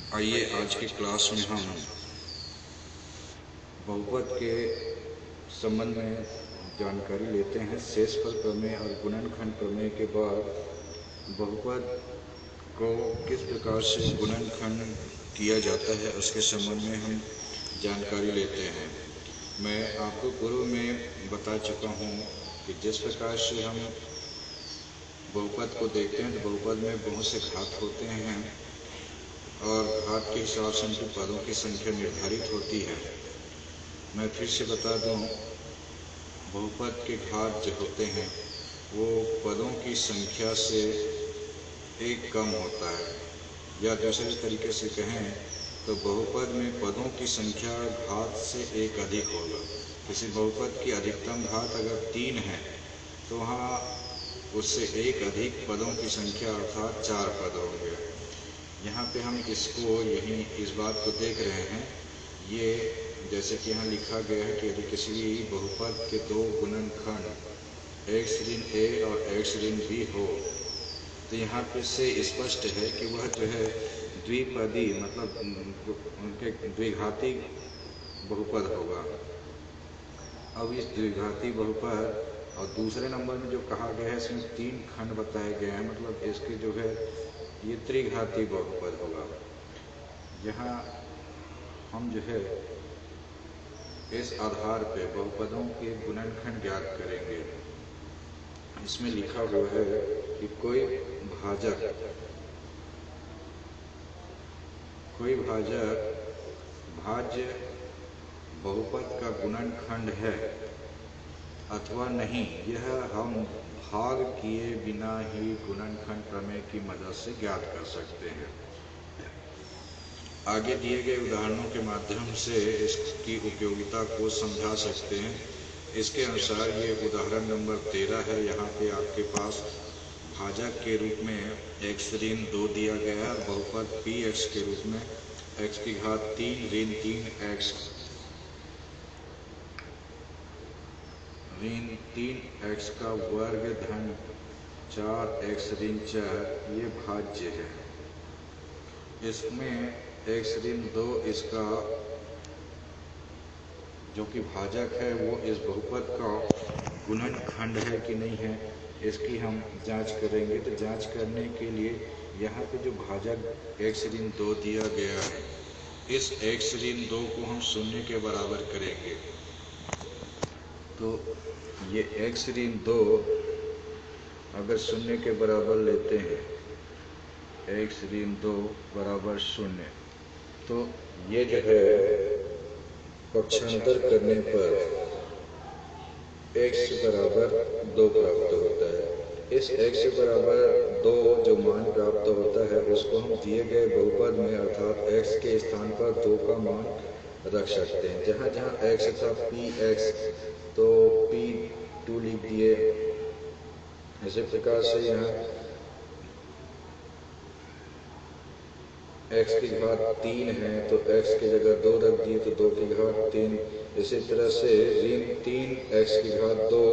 आइए आज की क्लास में हम बहुपद के संबंध में जानकारी लेते हैं। शेषफल प्रमेय और गुणनखंड प्रमेय के बाद बहुपद को किस प्रकार से गुणनखंड किया जाता है उसके संबंध में हम जानकारी लेते हैं। मैं आपको पूर्व में बता चुका हूँ कि जिस प्रकार से हम बहुपद को देखते हैं तो बहुपद में बहुत से घात होते हैं और घात के हिसाब से उनके पदों की संख्या निर्धारित होती है। मैं फिर से बता दूं, बहुपद के घात जो होते हैं वो पदों की संख्या से एक कम होता है, या दूसरे तरीके से कहें तो बहुपद में पदों की संख्या घात से एक अधिक होगा। किसी बहुपद की अधिकतम घात अगर 3 है तो वहाँ उससे एक अधिक पदों की संख्या अर्थात 4 पद होंगे। यहाँ पे हम इसको यही इस बात को देख रहे हैं। ये जैसे कि यहाँ लिखा गया है कि यदि किसी बहुपद के दो गुणनखंड x ऋण a और x ऋण b हो तो यहाँ पे से स्पष्ट है कि वह जो है द्विपदी मतलब उनके द्विघाती बहुपद होगा। अब इस द्विघाती बहुपद और दूसरे नंबर में जो कहा गया है इसमें 3 खंड बताए गए हैं, मतलब इसके जो है ये त्रिघाती बहुपद होगा। यहाँ हम जो है इस आधार पे बहुपदों के गुणनखंड ज्ञात करेंगे। इसमें लिखा हुआ है कि कोई भाजक भाज्य बहुपद का गुणनखंड है अथवा नहीं, यह हम भाग किए बिना ही गुणनखंड प्रमेय की मदद से ज्ञात कर सकते हैं। आगे दिए गए उदाहरणों के माध्यम से इसकी उपयोगिता को समझा सकते हैं। इसके अनुसार ये उदाहरण नंबर 13 है। यहाँ पे आपके पास भाजक के रूप में x ऋण 2 दिया गया है और बहुपद px के रूप में x की घात 3 ऋण 3x ऋण 3x का वर्ग धन 4x ऋण 4 ये भाज्य है। इसमें x ऋण 2 इसका जो कि भाजक है वो इस बहुपद का गुणनखंड है कि नहीं है इसकी हम जांच करेंगे। तो जांच करने के लिए यहाँ पे जो भाजक x ऋण 2 दिया गया है इस x ऋण 2 को हम शून्य के बराबर करेंगे। तो ये x ऋण 2 अगर शून्य के बराबर लेते हैं, x ऋण 2 बराबर शून्य, तो ये जो है पक्षांतर करने पर x बराबर 2 प्राप्त होता है। इस x बराबर 2 जो मान प्राप्त होता है उसको हम दिए गए बहुपद में अर्थात x के स्थान पर 2 का मान रख सकते हैं। जहाँ जहाँ x था px तो p2 लिख दिए। इसी प्रकार से यहाँ x की घात 3 है तो x की जगह 2 रख दिए तो 2 की घात 3। इसी तरह से ऋण 3x की घात 2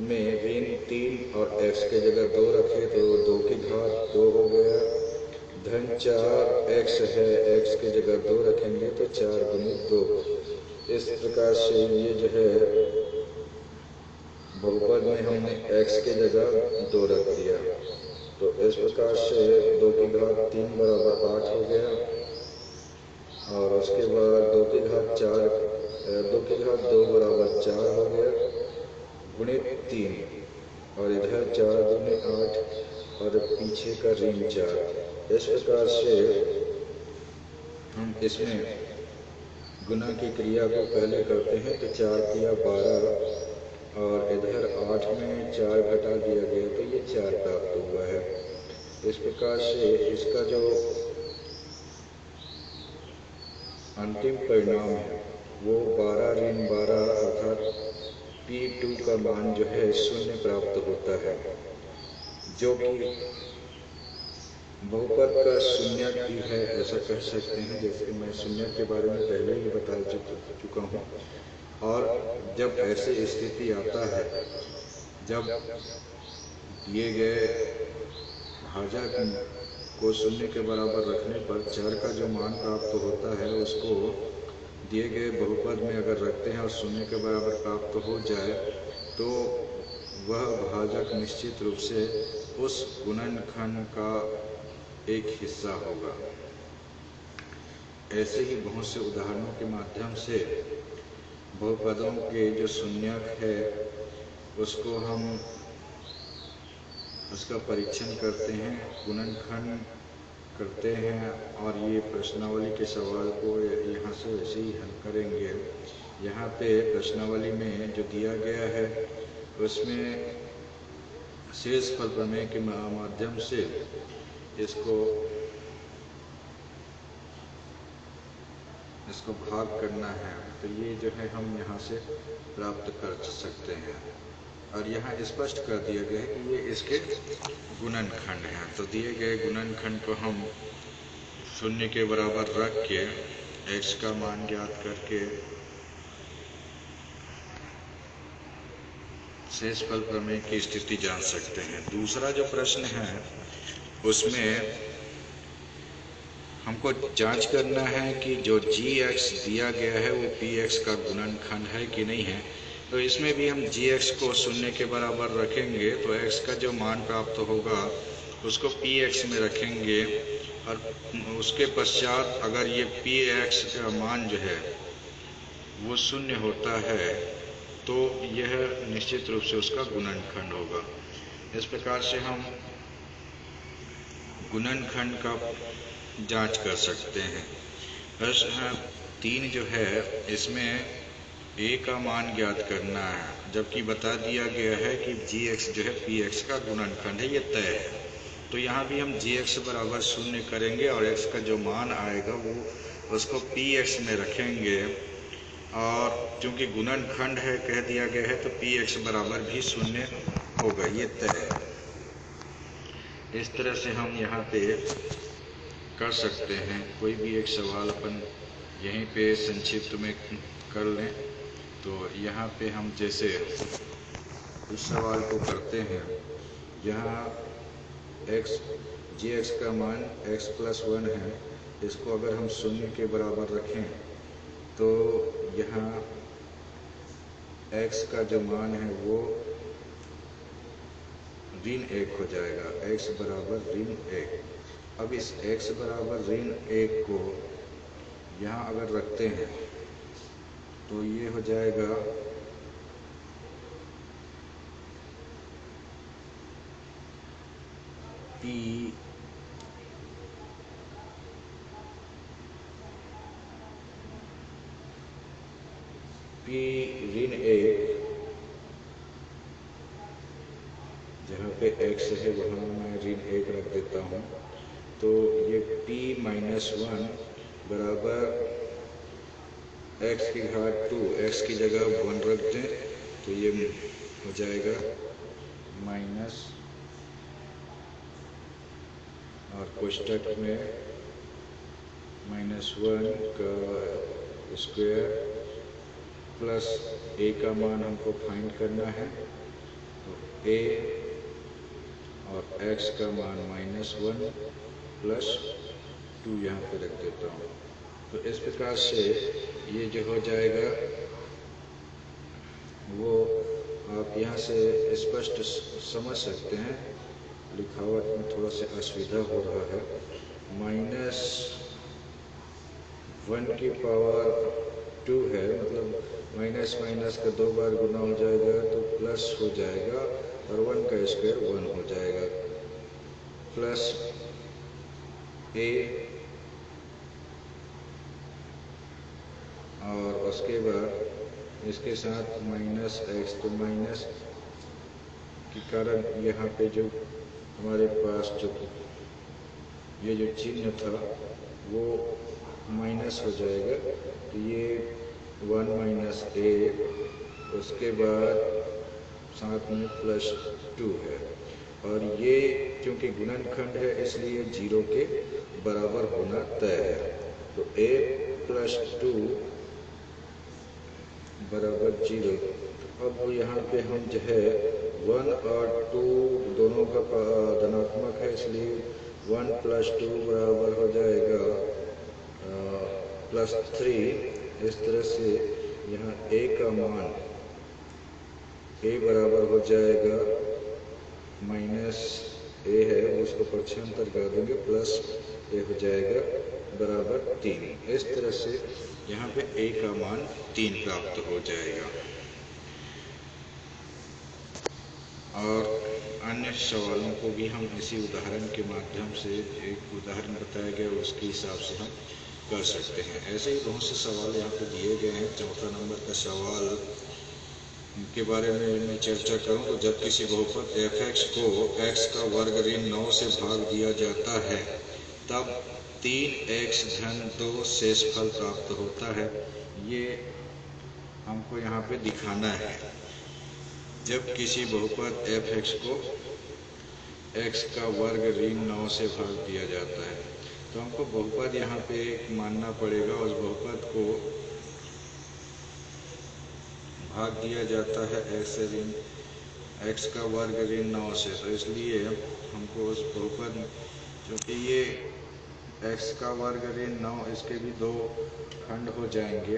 में ऋण 3 और x की जगह 2 रखे तो 2 की घात 2 हो गया। धन 4x है, x की जगह 2 रखेंगे तो 4 गुणित 2। इस प्रकार से ये जो है बहुपद में हमने x की जगह 2 रख दिया। तो इस प्रकार से 2 की घात 3 बराबर 8 हो गया और उसके बाद 2 की घात 2 बराबर 4 हो गया गुणित 3 और इधर 4 दूनी 8 और पीछे का ऋण 4। इस प्रकार से हम इसमें गुना की क्रिया को पहले करते हैं तो 4 तिया 12 और इधर 8 में 4 घटा दिया गया तो ये 4 प्राप्त हुआ है। इस प्रकार से इसका जो अंतिम परिणाम है वो 12 ऋण 12 अर्थात p2 का मान जो है शून्य प्राप्त होता है, जो कि बहुपद का शून्यक ही है ऐसा कह सकते हैं। जैसे कि मैं शून्यक के बारे में पहले ही बता चुका हूँ। और जब ऐसी स्थिति आता है जब दिए गए भाजक को शून्य के बराबर रखने पर चर का जो मान प्राप्त होता है उसको दिए गए बहुपद में अगर रखते हैं और शून्य के बराबर प्राप्त हो जाए तो वह भाजक निश्चित रूप से उस गुणनखंड का एक हिस्सा होगा। ऐसे ही बहुत से उदाहरणों के माध्यम से बहुपदों के जो शून्यक है उसको हम उसका परीक्षण करते हैं, गुणनखंड करते हैं और ये प्रश्नावली के सवाल को यहाँ से वैसे ही हल करेंगे। यहाँ पे प्रश्नावली में जो दिया गया है उसमें शेषफल प्रमेय के माध्यम से इसको भाग करना है, तो ये जो है हम यहाँ से प्राप्त कर सकते हैं और यहाँ स्पष्ट कर दिया गया है कि ये इसके गुणनखंड हैं। तो दिए गए गुणनखंड को हम शून्य के बराबर रख के x का मान ज्ञात करके शेषफल प्रमेय की स्थिति जान सकते हैं। दूसरा जो प्रश्न है उसमें हमको जांच करना है कि जो gx दिया गया है वो px का गुणनखंड है कि नहीं है। तो इसमें भी हम gx को शून्य के बराबर रखेंगे तो x का जो मान प्राप्त होगा उसको px में रखेंगे और उसके पश्चात अगर ये px का मान जो है वो शून्य होता है तो यह निश्चित रूप से उसका गुणनखंड होगा। इस प्रकार से हम गुणनखंड का जांच कर सकते हैं। प्रश्न 3 जो है इसमें a का मान ज्ञात करना है, जबकि बता दिया गया है कि gx जो है px का गुणनखंड है, ये तय है। तो यहाँ भी हम gx बराबर शून्य करेंगे और x का जो मान आएगा वो उसको px में रखेंगे और चूंकि गुणनखंड है कह दिया गया है तो px बराबर भी शून्य होगा, ये तय है। इस तरह से हम यहाँ पे कर सकते हैं। कोई भी एक सवाल अपन यहीं पे संक्षिप्त में कर लें। तो यहाँ पे हम जैसे इस सवाल को करते हैं, यहाँ gx का मान x+1 है, इसको अगर हम शून्य के बराबर रखें तो यहाँ x का जो मान है वो ऋण 1 हो जाएगा, x बराबर ऋण 1। अब इस x बराबर ऋण 1 को यहाँ अगर रखते हैं तो ये हो जाएगा p ऋण 1, जहाँ पे x है वहाँ मैं ऋण 1 रख देता हूँ। तो ये p-1 बराबर x की घात 2, x की जगह 1 रख दें तो ये हो जाएगा माइनस और कोष्टक में -1 का स्क्वायर प्लस a का मान हमको फाइंड करना है। तो a और x का मान -1 प्लस 2 यहाँ पे रख देता हूँ। तो इस प्रकार से ये जो हो जाएगा वो आप यहाँ से स्पष्ट समझ सकते हैं। लिखावट में थोड़ा सा असुविधा हो रहा है। -1 की पावर 2 है, मतलब माइनस माइनस का 2 बार गुना हो जाएगा तो प्लस हो जाएगा और 1 का स्क्वायर 1 हो जाएगा, प्लस a और उसके बाद इसके साथ -x। तो माइनस के कारण यहाँ पे जो हमारे पास जो ये जो चिन्ह था वो माइनस हो जाएगा। तो ये 1 - a, उसके बाद साथ में +2 है और ये क्योंकि गुणनखंड है इसलिए 0 के बराबर होना तय है। तो a + 2 बराबर 0। अब यहाँ पे हम जो है 1 और 2 दोनों का धनात्मक है, इसलिए 1 + 2 बराबर हो जाएगा +3। इस तरह से यहाँ a का मान a बराबर हो जाएगा -a है, उसको पक्षांतर कर देंगे, प्लस a हो जाएगा बराबर 3। इस तरह से यहाँ पे a का मान 3 प्राप्त हो जाएगा। और अन्य सवालों को भी हम इसी उदाहरण के माध्यम से, एक उदाहरण बताया गया उसके हिसाब से हम कर सकते हैं। ऐसे ही बहुत से सवाल यहाँ पे दिए गए हैं। चौथा नंबर का सवाल के बारे में मैं चर्चा करूं तो जब किसी बहुपद f(x) को x का वर्ग ऋण 9 से भाग दिया जाता है तब 3x धन 2 शेषफल प्राप्त होता है। ये हमको यहाँ पे दिखाना है। जब किसी बहुपद f(x) को x का वर्ग ऋण 9 से भाग दिया जाता है तो हमको बहुपद यहाँ पे मानना पड़ेगा। उस बहुपद को भाग दिया जाता है x का वर्ग ऋण 9 से, तो इसलिए हमको उस बहुपद, क्योंकि ये x का वर्ग ऋण 9, इसके भी दो खंड हो जाएंगे,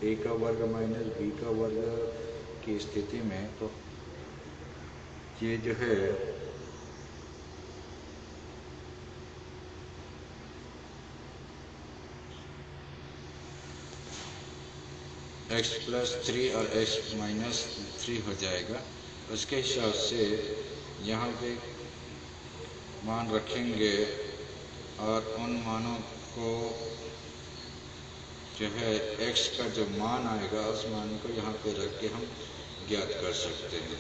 a का वर्ग माइनस b का वर्ग की स्थिति में, तो ये जो है x + 3 और x - 3 हो जाएगा। उसके हिसाब से यहाँ पे मान रखेंगे और उन मानों को जो है x का जो मान आएगा उस मान को यहाँ पे रख के हम ज्ञात कर सकते हैं।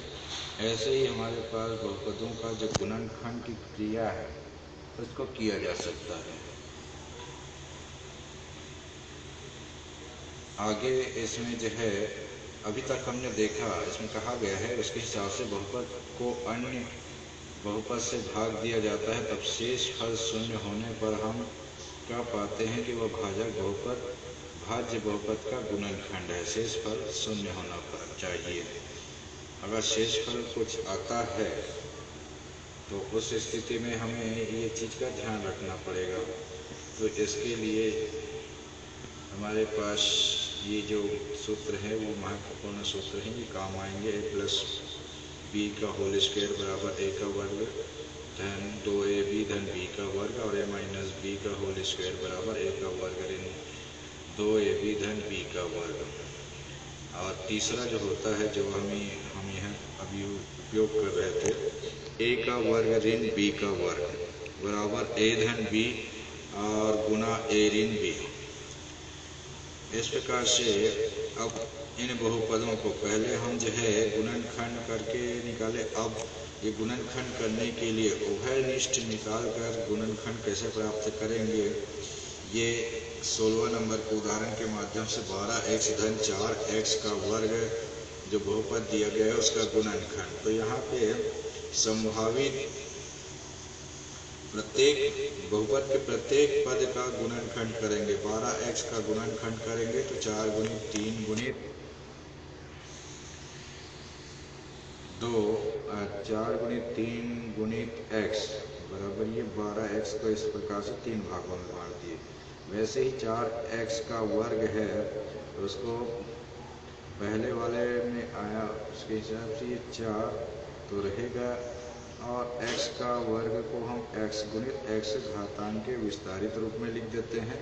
ऐसे ही हमारे पास बहुपदों का जो गुणनखंड की क्रिया है उसको किया जा सकता है। आगे इसमें जो है अभी तक हमने देखा, इसमें कहा गया है उसके हिसाब से बहुपद को अन्य बहुपद से भाग दिया जाता है तब शेष फल शून्य होने पर हम क्या पाते हैं कि वह भाजक बहुपद भाज्य बहुपद का गुणनखंड है। शेष फल शून्य होना चाहिए। अगर शेष फल कुछ आता है तो उस स्थिति में हमें ये चीज़ का ध्यान रखना पड़ेगा। तो इसके लिए हमारे पास ये जो सूत्र है वो महत्वपूर्ण सूत्र हैं, ये काम आएंगे। a + b का होल स्क्वायर बराबर a का वर्ग धन 2ab धन b का वर्ग और a - b का होल स्क्वायर बराबर a का वर्ग ऋण 2ab धन b का वर्ग। और तीसरा जो होता है जो हम यहाँ अभी उपयोग कर रहे थे, a का वर्ग ऋण b का वर्ग बराबर a धन b और गुना a ऋण b। इस प्रकार से अब इन बहुपदों को पहले हम जो है गुणनखंड करके निकाले। अब ये गुणनखंड करने के लिए उभयनिष्ठ निकाल कर गुणनखंड कैसे प्राप्त करेंगे, ये 16 नंबर के उदाहरण के माध्यम से 12x धन 4x का वर्ग जो बहुपद दिया गया है उसका गुणनखंड। तो यहाँ पे संभावित प्रत्येक बहुपद के प्रत्येक पद का गुणनखंड करेंगे। 12x का गुणनखंड करेंगे तो 4 × 3 × 2 4 × 3 × x बराबर ये 12x को इस प्रकार से 3 भागों में बांट दिए। वैसे ही 4x का वर्ग है उसको पहले वाले में आया, उसके हिसाब से ये 4 तो रहेगा और x का वर्ग को हम x × x घातांक के विस्तारित रूप में लिख देते हैं।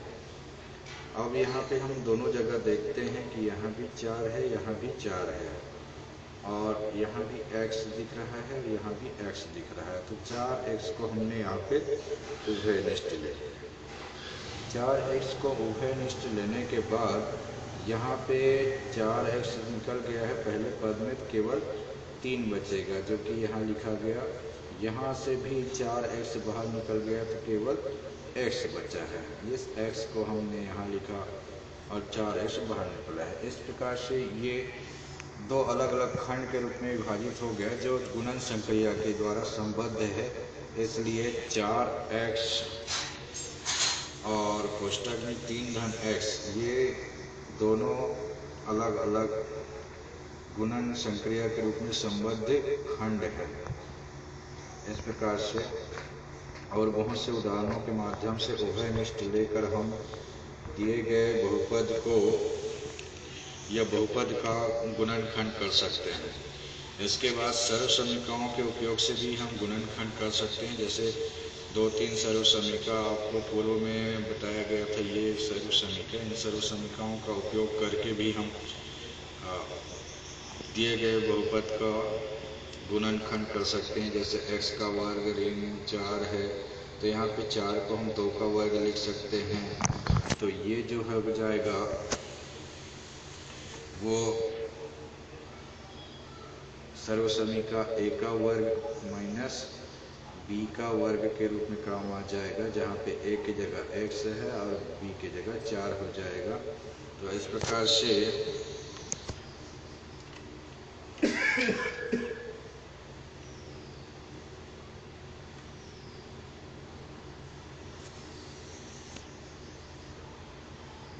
अब यहाँ पे हम दोनों जगह देखते हैं कि यहाँ भी 4 है, यहाँ भी 4 है और यहाँ भी x दिख रहा है, यहाँ भी x दिख रहा है। तो 4x को हमने यहाँ पे उभयनिष्ठ ले लिया। 4x को उभयनिष्ठ लेने के बाद यहाँ पे 4x निकल गया है पहले पद में, तो केवल 3 बचेगा जो कि यहाँ लिखा गया। यहाँ से भी 4x बाहर निकल गया तो केवल x बचा है। इस x को हमने यहाँ लिखा और 4x बाहर निकला है। इस प्रकार से ये दो अलग अलग खंड के रूप में विभाजित हो गया जो गुणन संक्रिया के द्वारा संबद्ध है। इसलिए 4x और कोष्ठक में 3 धन x ये दोनों अलग अलग गुणन संक्रिया के रूप में संबद्ध खंड है। इस प्रकार से और बहुत से उदाहरणों के माध्यम से उभयनिष्ठ लेकर हम दिए गए बहुपद को या बहुपद का गुणनखंड कर सकते हैं। इसके बाद सर्व समीकरणों के उपयोग से भी हम गुणनखंड कर सकते हैं। जैसे 2-3 सर्व समीकरण आपको पूर्व में बताया गया था, ये सर्व समीकरण, इन सर्व समीकरणों का उपयोग करके भी हम दिए गए बहुपद का गुणनखंड कर सकते हैं। जैसे x का वर्ग ऋण 4 है, तो यहाँ पे 4 को हम 2 का वर्ग लिख सकते हैं। तो ये जो है हो जाएगा वो सर्व समीकरण a का वर्ग माइनस b का वर्ग के रूप में काम आ जाएगा, जहाँ पे a की जगह x है और b की जगह 4 हो जाएगा। तो इस प्रकार से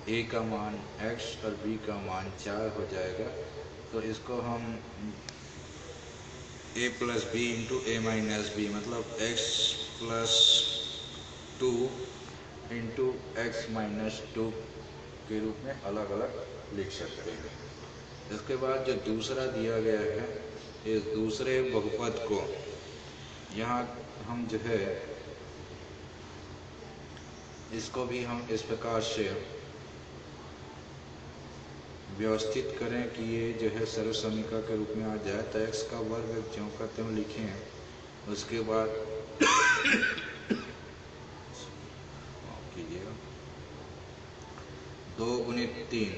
a का मान x और b का मान 4 हो जाएगा। तो इसको हम a plus B into A minus B, मतलब x plus 2 into X minus 2 के रूप में अलग अलग लिख सकते हैं। इसके बाद जो दूसरा दिया गया है, इस दूसरे बहुपद को यहाँ हम जो है इसको भी हम इस प्रकार से व्यवस्थित करें कि ये जो है सर्व समीकरण के रूप में आ जाए। तो x का वर्ग ज्यों का त्यों लिखें। उसके बाद कीजिएगा 2 गुणित 3,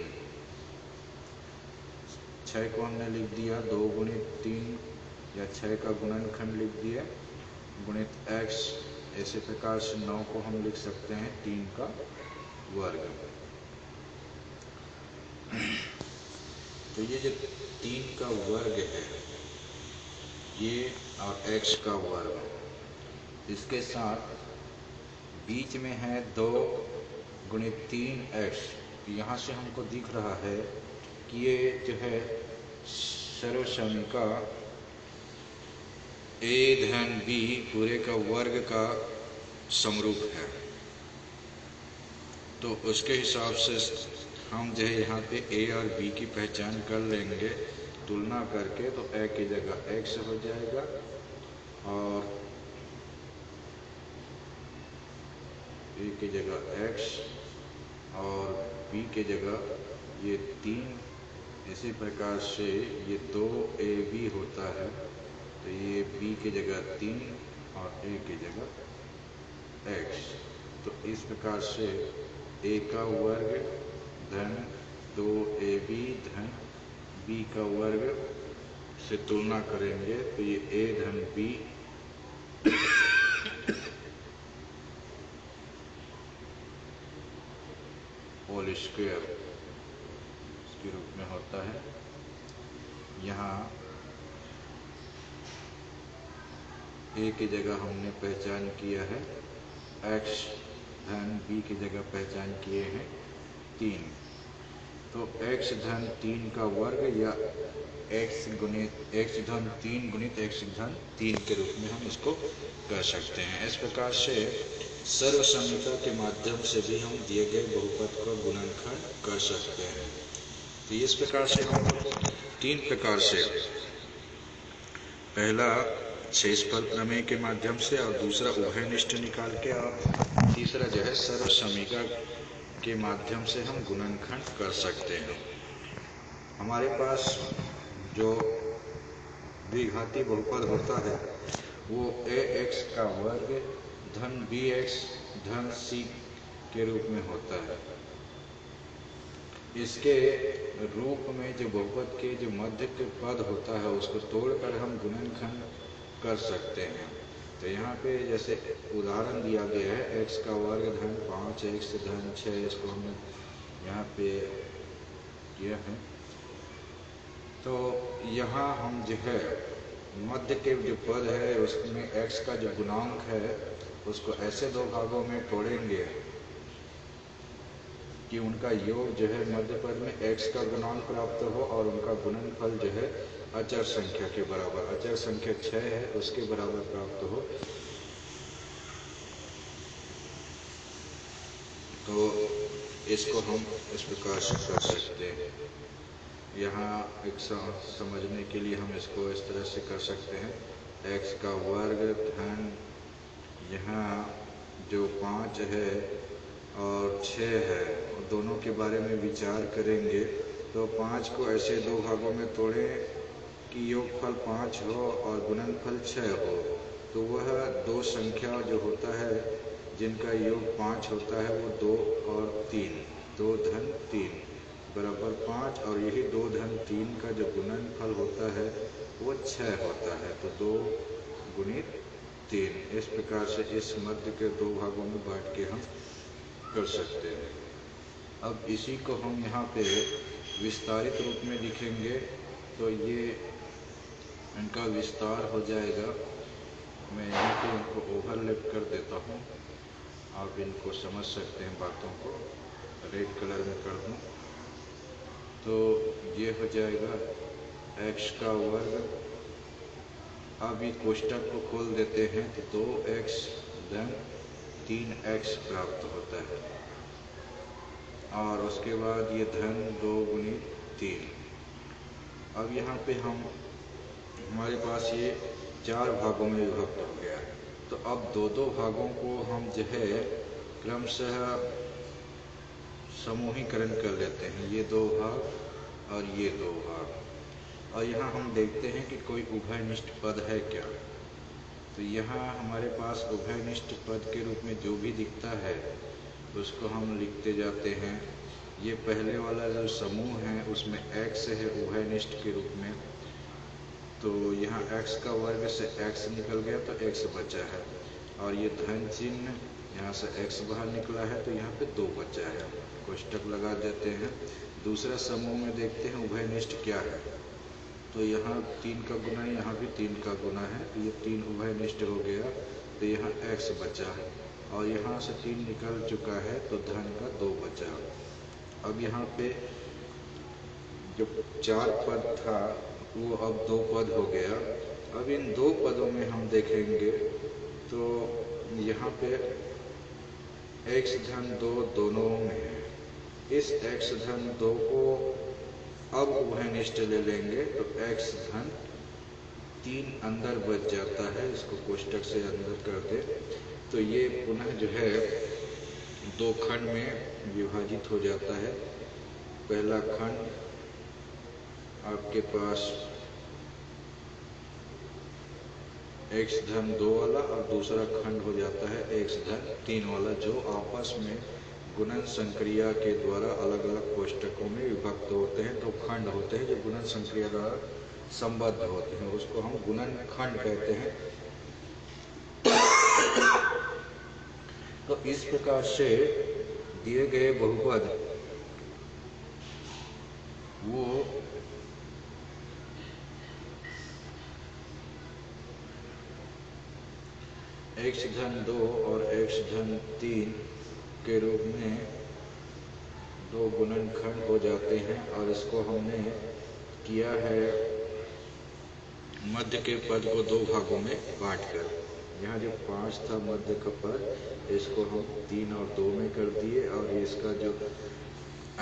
6 को हमने लिख दिया 2 गुणित 3 या 6 का गुणनखंड लिख दिया गुणित x। ऐसे प्रकार से 9 को हम लिख सकते हैं 3 का वर्ग। तो ये जो 3 का वर्ग है ये और x का वर्ग, इसके साथ बीच में है 2 गुणित 3x। यहाँ से हमको दिख रहा है कि ये जो है सर्व समीकरण a धन b पूरे का वर्ग का समरूप है। तो उसके हिसाब से हम जो है यहाँ पे a और b की पहचान कर लेंगे तुलना करके। तो a की जगह x हो जाएगा और a की जगह x और b की जगह ये 3। इसी प्रकार से ये 2ab होता है, तो ये b की जगह 3 और a की जगह x। तो इस प्रकार से a का वर्ग धन 2ab धन b का वर्ग से तुलना करेंगे तो ये a धन b होल स्क्वायर इसके रूप में होता है। यहाँ a की जगह हमने पहचान किया है x धन b की जगह पहचान किए हैं 3। तो x धन 3 का वर्ग या x धन 3 गुणित x धन 3 के रूप में हम इसको कर सकते हैं। इस प्रकार से सर्व समीकरण के माध्यम से भी हम दिए गए बहुपद का गुणनखंड कर सकते हैं। तो इस प्रकार से हम 3 प्रकार से, पहला शेषफल प्रमेय के माध्यम से और दूसरा उभयनिष्ठ निकाल के और तीसरा जो है सर्व समीकरण के माध्यम से हम गुणनखंड कर सकते हैं। हमारे पास जो द्विघाती बहुपद होता है वो ax का वर्ग धन bx धन c के रूप में होता है। इसके रूप में जो बहुपद के जो मध्य के पद होता है उसको तोड़कर हम गुणनखंड कर सकते हैं। तो यहाँ पे जैसे उदाहरण दिया गया है x का वर्ग धन 5x धन 6, इसको हमने यहाँ पे किया है। तो यहाँ हम जो है मध्य के जो पद है उसमें x का जो गुणांक है उसको ऐसे दो भागों में तोड़ेंगे कि उनका योग जो है मध्य पद में x का गुणांक प्राप्त हो और उनका गुणनफल जो है अचर संख्या के बराबर, अचर संख्या 6 है उसके बराबर प्राप्त हो। तो इसको हम इस प्रकार से कर सकते हैं। यहाँ एक समझने के लिए हम इसको इस तरह से कर सकते हैं, x का वर्ग धन यहाँ जो 5 है और 6 है, और दोनों के बारे में विचार करेंगे तो 5 को ऐसे दो भागों में तोड़ें कि योगफल 5 हो और गुणनफल 6 हो, तो वह दो संख्या जो होता है जिनका योग 5 होता है वो 2 और 3, 2 धन 3 बराबर 5, और यही 2 धन 3 का जो गुणनफल होता है वो 6 होता है, तो 2 गुणित 3। इस प्रकार से इस मध्य के दो भागों में बांट के हम कर सकते हैं। अब इसी को हम यहाँ पे विस्तारित रूप में लिखेंगे तो ये इनका विस्तार हो जाएगा। मैं यहाँ पे इनको ओवरलैप कर देता हूँ, आप इनको समझ सकते हैं बातों को। रेड कलर में कर दूँ तो ये हो जाएगा x का वर्ग। अब ये कोष्टक को खोल देते हैं तो 2x धन 3x प्राप्त होता है, और उसके बाद ये धन 2 गुणित 3। अब यहाँ पे हमारे पास ये 4 भागों में विभक्त हो गया है, तो अब दो भागों को हम जो है क्रमशः समूहीकरण कर लेते हैं, ये 2 भाग और ये 2 भाग। और यहाँ हम देखते हैं कि कोई उभयनिष्ठ पद है क्या, तो यहाँ हमारे पास उभयनिष्ठ पद के रूप में जो भी दिखता है उसको हम लिखते जाते हैं। ये पहले वाला जो समूह है उसमें x है उभयनिष्ठ के रूप में, तो यहाँ x का वर्ग से x निकल गया तो x बचा है, और ये धन चिन्ह यहाँ से x बाहर निकला है तो यहाँ पे 2 बचा है, कोष्टक लगा देते हैं। दूसरा समूह में देखते हैं उभयनिष्ठ क्या है, तो यहाँ 3 का गुना, यहाँ भी 3 का गुना है, तो ये 3 उभयनिष्ठ हो गया, तो यहाँ x बचा, और यहाँ से 3 निकल चुका है तो धन का 2 बचा। अब यहाँ पे जो 4 पद था वो अब 2 पद हो गया। अब इन 2 पदों में हम देखेंगे तो यहाँ पे x धन 2 दोनों में है, इस x धन 2 को अब उभयनिष्ठ ले लेंगे तो x धन 3 अंदर बच जाता है, इसको कोष्टक से अंदर कर दे तो ये पुनः जो है 2 खंड में विभाजित हो जाता है। पहला खंड आपके पास x धन 2 वाला, और दूसरा खंड हो जाता है x धन 3 वाला, जो आपस में गुणन संक्रिया के द्वारा अलग अलग कोष्टकों में विभक्त होते हैं। तो खंड होते हैं जो गुणन संक्रिया द्वारा संबद्ध होते हैं, उसको हम गुणन खंड कहते हैं। तो इस प्रकार से दिए गए बहुपद वो x धन 2 और x धन 3 के रूप में 2 गुणनखंड हो जाते हैं, और इसको हमने किया है मध्य के पद को 2 भागों में बांटकर। यहाँ जो 5 था मध्य का पद, इसको हम 3 और 2 में कर दिए, और इसका जो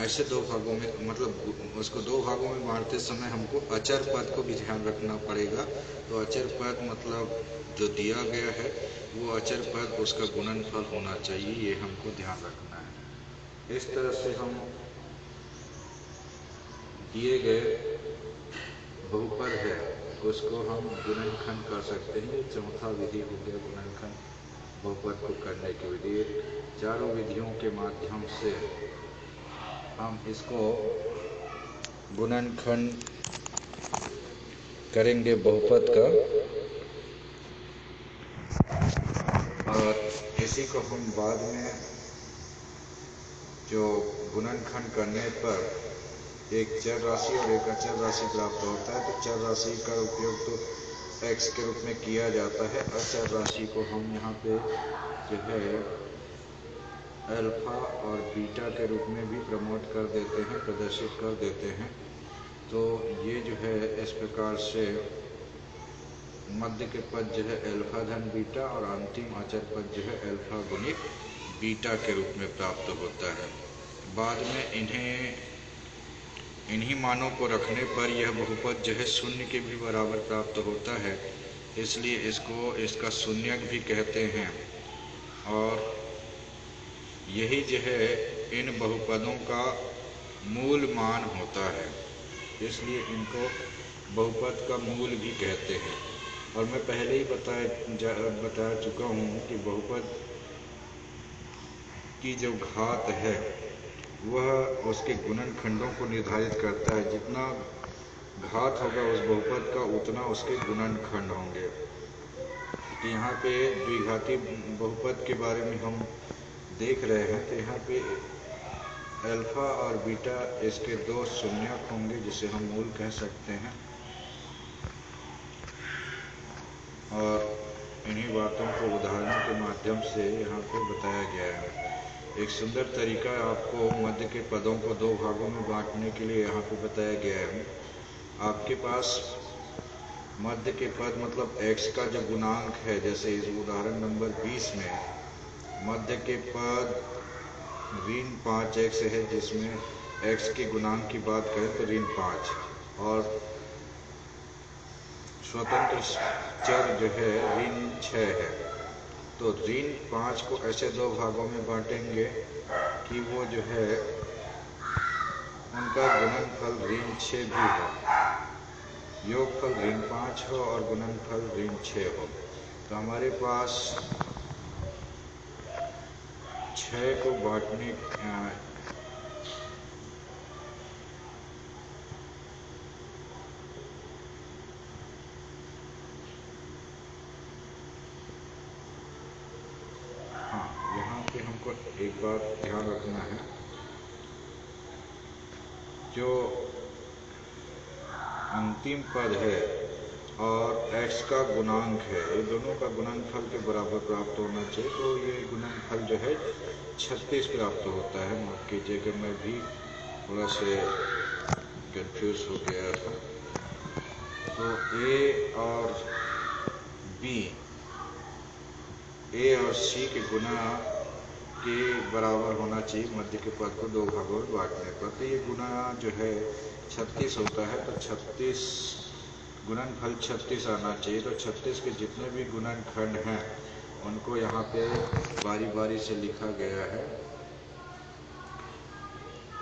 ऐसे 2 भागों में, मतलब उसको 2 भागों में बांटते समय हमको अचर पद को भी ध्यान रखना पड़ेगा। तो अचर पद मतलब जो दिया गया है वो अचर पद उसका गुणनफल होना चाहिए, ये हमको ध्यान रखना है। इस तरह से हम दिए गए बहुपद है उसको हम गुणनखंड कर सकते हैं। ये चौथा विधि हो गया गुणनखंड बहुपद को करने की विधि। चारों विधियों के माध्यम से हम इसको गुणनखंड करेंगे बहुपद का, और इसी को हम बाद में जो गुणनखंड करने पर एक चर राशि और एक अचर राशि प्राप्त होता है, तो चर राशि का उपयोग तो x के रूप में किया जाता है, अचर राशि को हम यहाँ पे जो है अल्फा और बीटा के रूप में भी प्रमोट कर देते हैं, प्रदर्शित कर देते हैं। तो ये जो है इस प्रकार से मध्य के पद जो है अल्फा धन बीटा, और अंतिम अचर पद जो है अल्फा गुणित बीटा के रूप में प्राप्त होता है। बाद में इन्हीं मानों को रखने पर यह बहुपद जो है शून्य के भी बराबर प्राप्त होता है, इसलिए इसका शून्यक भी कहते हैं। और यही जो है इन बहुपदों का मूल मान होता है, इसलिए इनको बहुपद का मूल भी कहते हैं। और मैं पहले ही बता चुका हूँ कि बहुपद की जो घात है वह उसके गुणनखंडों को निर्धारित करता है। जितना घात होगा उस बहुपद का उतना उसके गुणनखंड होंगे। तो यहाँ पे द्विघाती बहुपद के बारे में हम देख रहे हैं, तो यहाँ पे अल्फा और बीटा इसके दो शून्यक होंगे जिसे हम मूल कह सकते हैं। और इन्हीं बातों को उदाहरणों के माध्यम से यहाँ पे बताया गया है। एक सुंदर तरीका आपको मध्य के पदों को दो भागों में बांटने के लिए यहाँ पे बताया गया है। आपके पास मध्य के पद मतलब x का जो गुणांक है, जैसे इस उदाहरण नंबर 20 में मध्य के पद ऋण 5x है, जिसमें x के गुणांक की बात करें तो ऋण 5, और स्वतंत्र चर जो है ऋण 6 है। तो ऋण 5 को ऐसे दो भागों में बांटेंगे कि वो जो है उनका गुणनफल ऋण 6 भी हो, योगफल ऋण 5 हो और गुणनफल ऋण 6 हो। तो हमारे पास 6 को बांटने यहाँ पे हमको एक बात ध्यान रखना है, जो अंतिम पद है और x का गुणांक है, ये दोनों का गुणनफल के बराबर प्राप्त होना चाहिए। तो ये गुणनफल जो है 36 प्राप्त होता है। माफ कीजिएगा, मैं भी थोड़ा से कंफ्यूज हो गया था। तो a और c के गुना के बराबर होना चाहिए मध्य के पद को दो भागों में बांटने पर। तो ये गुना जो है 36 होता है, तो 36 गुणनफल 36 आना चाहिए। तो 36 के जितने भी गुणनखंड हैं उनको यहाँ पे बारी बारी से लिखा गया है।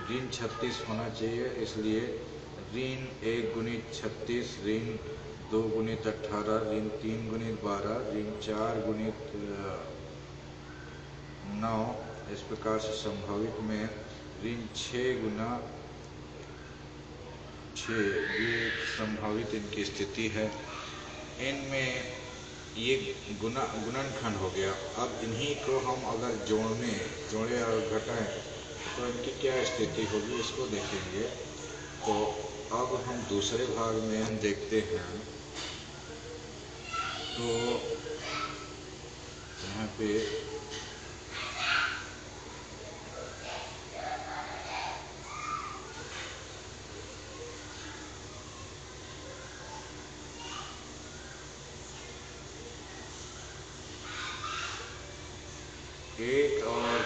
ऋण 36 होना चाहिए, इसलिए ऋण 1 गुणित 36, ऋण 2 गुणित 18, ऋण 3 गुणित 12, ऋण 4 गुणित 9। इस प्रकार से संभावित में ऋण 6 गुना 6, ये संभावित इनकी स्थिति है। इनमें ये गुणनखंड हो गया। अब इन्हीं को हम अगर जोड़े और घटाएं तो इनकी क्या स्थिति होगी इसको देखेंगे। तो अब हम दूसरे भाग में हम देखते हैं, तो यहाँ पे एक और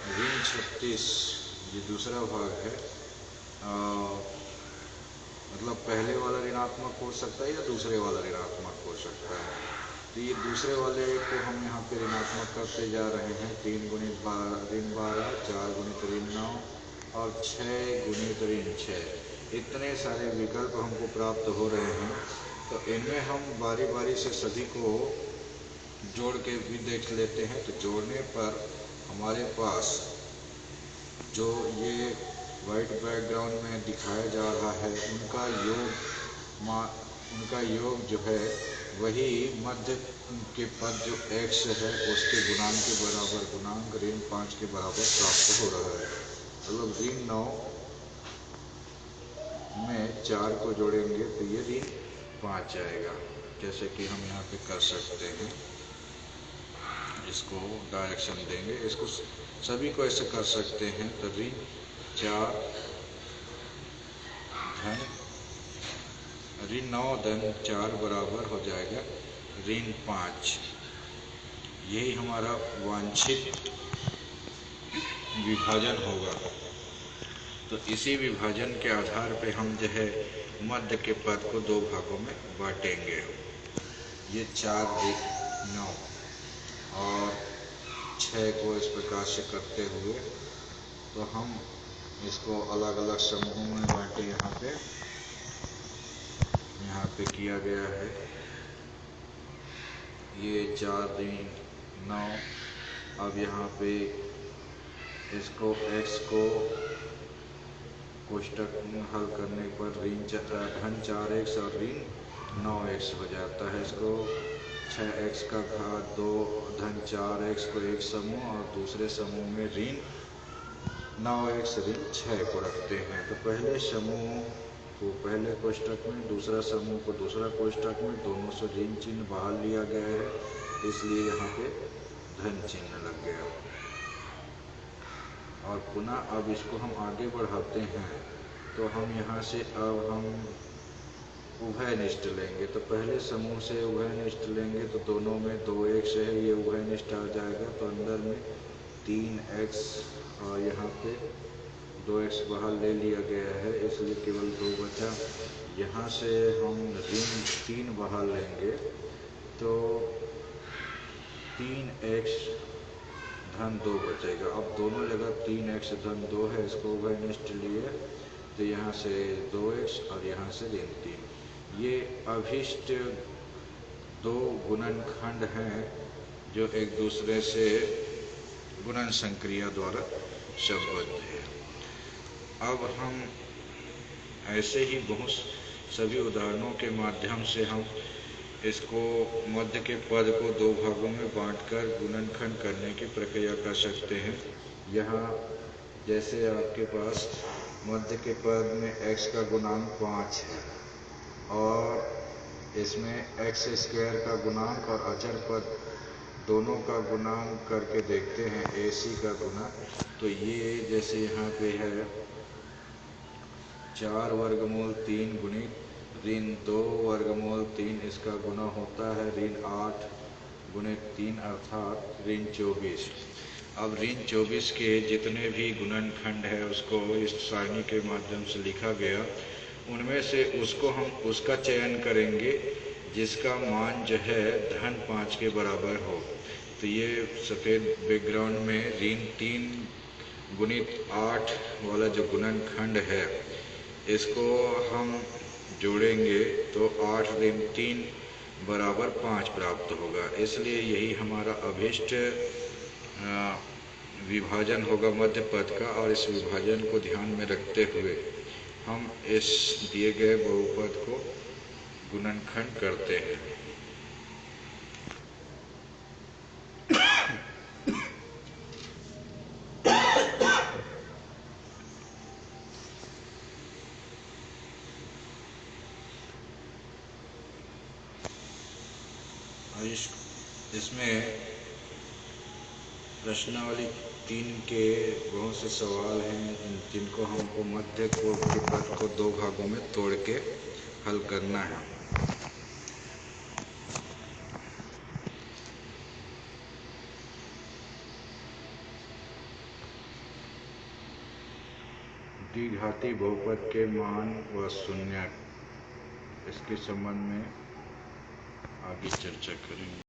ऋण 36 ये दूसरा भाग है। मतलब पहले वाला ऋणात्मक हो सकता है या दूसरे वाला ऋणात्मक हो सकता है। तो ये दूसरे वाले को हम यहाँ पे ऋणात्मक करते जा रहे हैं। 3 गुणित 12 ऋण 12, 4 गुणित ऋण 9 और 6 गुणित ऋण 6। इतने सारे विकल्प हमको प्राप्त हो रहे हैं। तो इनमें हम बारी बारी से सभी को जोड़ के भी देख लेते हैं। तो जोड़ने पर हमारे पास जो ये वाइट बैकग्राउंड में दिखाया जा रहा है उनका योग जो है वही मध्य के पद जो x है उसके गुणांक के बराबर गुणांक ऋण 5 के बराबर प्राप्त हो रहा है। मतलब ऋण 9 में 4 को जोड़ेंगे तो ये ऋण 5 आएगा। जैसे कि हम यहाँ पे कर सकते हैं, इसको डायरेक्शन देंगे, इसको सभी को ऐसे कर सकते हैं। तो ऋण 4 धन ऋण 9 धन 4 बराबर हो जाएगा ऋण 5। यही हमारा वांछित विभाजन होगा। तो इसी विभाजन के आधार पे हम जो है मध्य के पद को दो भागों में बांटेंगे। ये 4, 9 और 6 को इस प्रकार से करते हुए तो हम इसको अलग अलग समूहों में बांटे। यहाँ पे किया गया है। ये 4, 3, 9। अब यहाँ पे इसको x को कोष्टक में हल करने पर धन 4x और ऋण 9x हो जाता है। इसको 6x का घात 2 धन 4x को एक समूह और दूसरे समूह में ऋण 9x ऋण 6 को रखते हैं। तो पहले समूह को पहले कोष्टक में, दूसरा समूह को दूसरा कोष्टक में, दोनों से ऋण चिन्ह बाहर लिया गया है, इसलिए यहाँ पे धन चिन्ह लग गया। और पुनः अब इसको हम आगे बढ़ाते हैं तो हम यहाँ से अब हम उभयनिष्ठ लेंगे। तो पहले समूह से उभयनिष्ठ लेंगे तो दोनों में 2x है, ये उभयनिष्ठ आ जाएगा। तो अंदर में 3x और यहाँ पे 2x बाहर ले लिया गया है, इसलिए केवल 2 बचा। यहाँ से हम ऋण 3 बाहर लेंगे तो 3x धन 2 बचेगा। अब दोनों जगह 3x धन 2 है, इसको उभयनिष्ठ लिए तो यहाँ से 2x और यहाँ से ऋण 3। ये अभिष्ट दो गुणनखंड हैं जो एक दूसरे से गुणन संक्रिया द्वारा संबद्ध है। अब हम ऐसे ही बहुत सभी उदाहरणों के माध्यम से हम इसको मध्य के पद को दो भागों में बांटकर गुणनखंड करने की प्रक्रिया कर सकते हैं। यहाँ जैसे आपके पास मध्य के पद में x का गुणांक 5 है और इसमें x² का गुणांक और अचर पद दोनों का गुणांक करके देखते हैं AC का गुना। तो ये जैसे यहाँ पे है 4 वर्गमूल 3 गुणित ऋण 2 वर्गमूल 3, इसका गुना होता है ऋण 8 गुणित 3 अर्थात ऋण 24। अब ऋण 24 के जितने भी गुणनखंड है उसको इस सारणी के माध्यम से लिखा गया। उनमें से उसका चयन करेंगे जिसका मान जो है धन 5 के बराबर हो। तो ये सफ़ेद बैकग्राउंड में ऋण 3 गुणित 8 वाला जो गुणनखंड है इसको हम जोड़ेंगे तो 8 ऋण 3 बराबर 5 प्राप्त होगा। इसलिए यही हमारा अभिष्ट विभाजन होगा मध्य पद का। और इस विभाजन को ध्यान में रखते हुए हम इस दिए गए बहुपद को गुणनखंड करते हैं। इसमें प्रश्नावली 3 के बहुत से सवाल हैं जिनको हमको मध्य के पद को दो भागों में तोड़ के हल करना है। द्विघाती बहुपद के मान व शून्य, इसके संबंध में आगे चर्चा करेंगे।